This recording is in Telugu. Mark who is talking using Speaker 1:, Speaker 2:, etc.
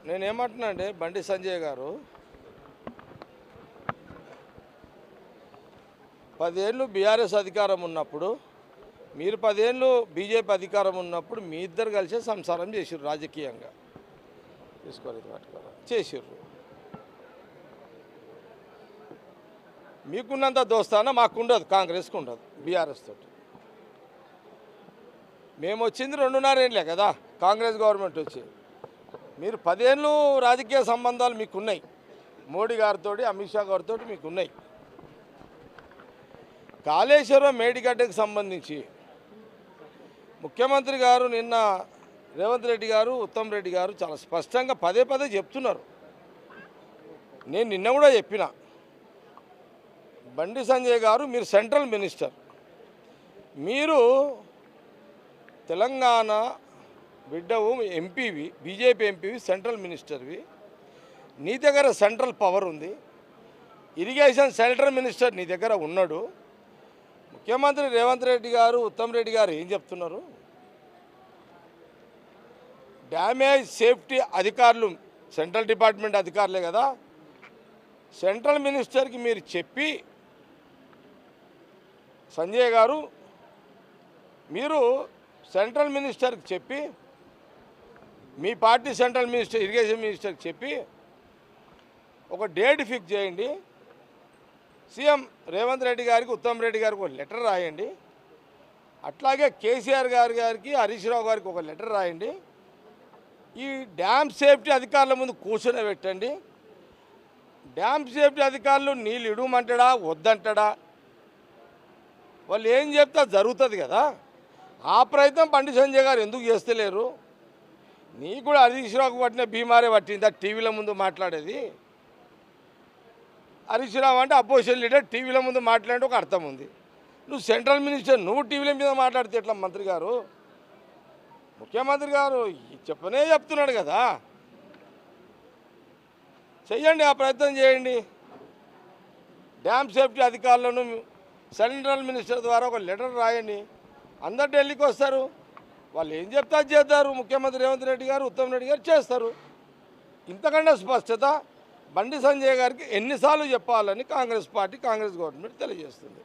Speaker 1: నేనేమంటున్నా అంటే బండి సంజయ్ గారు 10 ఏళ్ళు బీఆర్ఎస్ అధికారం ఉన్నప్పుడు, మీరు 10 ఏళ్ళు బీజేపీ అధికారం ఉన్నప్పుడు మీ ఇద్దరు కలిసే సంసారం చేసిర్రు. రాజకీయంగా తీసుకోలేదు పట్టుకోరా చేసిర్రు. మీకున్నంత దోస్తాన మాకుండదు, కాంగ్రెస్కి ఉండదు, బీఆర్ఎస్ తోటి. మేము వచ్చింది 2.5 ఏళ్ళే కదా కాంగ్రెస్ గవర్నమెంట్ వచ్చి. మీరు 10 ఏళ్ళు రాజకీయ సంబంధాలు మీకున్నాయి, మోడీ గారితో అమిత్ షా గారితో మీకున్నాయి. కాళేశ్వరం మేడిగడ్డకు సంబంధించి ముఖ్యమంత్రి గారు నిన్న రేవంత్ రెడ్డి గారు, ఉత్తమ్ రెడ్డి గారు చాలా స్పష్టంగా పదే చెప్తున్నారు. నేను నిన్న కూడా చెప్పిన, బండి సంజయ్ గారు మీరు సెంట్రల్ మినిస్టర్, మీరు తెలంగాణ బిడ్డవు, ఎంపీవి, బీజేపీ ఎంపీవి, సెంట్రల్ మినిస్టర్వి, నీ దగ్గర సెంట్రల్ పవర్ ఉంది, ఇరిగేషన్ సెంట్రల్ మినిస్టర్ నీ దగ్గర ఉన్నాడు. ముఖ్యమంత్రి రేవంత్ రెడ్డి గారు, ఉత్తమ్ రెడ్డి గారు ఏం చెప్తున్నారు? డ్యామేజ్ సేఫ్టీ అధికారులు సెంట్రల్ డిపార్ట్మెంట్ అధికారులే కదా, సెంట్రల్ మినిస్టర్కి మీరు చెప్పి, సంజయ్ గారు మీరు సెంట్రల్ మినిస్టర్కి చెప్పి, మీ పార్టీ సెంట్రల్ మినిస్టర్, ఇరిగేషన్ మినిస్టర్కి చెప్పి ఒక డేట్ ఫిక్స్ చేయండి. సీఎం రేవంత్ రెడ్డి గారికి, ఉత్తమ్ రెడ్డి గారికి ఒక లెటర్ రాయండి. అట్లాగే కేసీఆర్ గారికి, హరీష్ రావు గారికి ఒక లెటర్ రాయండి. ఈ డ్యామ్ సేఫ్టీ అధికారుల ముందు కూర్చొని పెట్టండి. డ్యామ్ సేఫ్టీ అధికారులు నీళ్ళు ఇడమంటాడా వద్దంటాడా, వాళ్ళు ఏం చెప్తే జరుగుతుంది కదా. ఆ ప్రయత్నం బండి సంజయ్ గారు ఎందుకు చేస్తలేరు? నీకు కూడా హరీష్ రావుకు పట్టిన బీమారే పట్టిందా టీవీల ముందు మాట్లాడేది? హరీష్ రావు అంటే అపోజిషన్ లీడర్, టీవీల ముందు మాట్లాడే ఒక అర్థం ఉంది. నువ్వు సెంట్రల్ మినిస్టర్, నువ్వు టీవీల మీద మాట్లాడితే ఎట్లా? మంత్రి గారు, ముఖ్యమంత్రి గారు చెప్తున్నాడు కదా, చెయ్యండి, ఆ ప్రయత్నం చేయండి. డ్యామ్ సేఫ్టీ అధికారులను సెంట్రల్ మినిస్టర్ ద్వారా ఒక లెటర్ రాయండి. అందరు ఢిల్లీకి వస్తారు, వాళ్ళు ఏం చెప్తా చేస్తారు. ముఖ్యమంత్రి రేవంత్ రెడ్డి గారు, ఉత్తమ్ రెడ్డి గారు చేస్తారు. ఇంతకంటే స్పష్టత బండి సంజయ్ గారికి ఎన్నిసార్లు చెప్పాలని కాంగ్రెస్ పార్టీ, కాంగ్రెస్ గవర్నమెంట్ తెలియజేస్తుంది.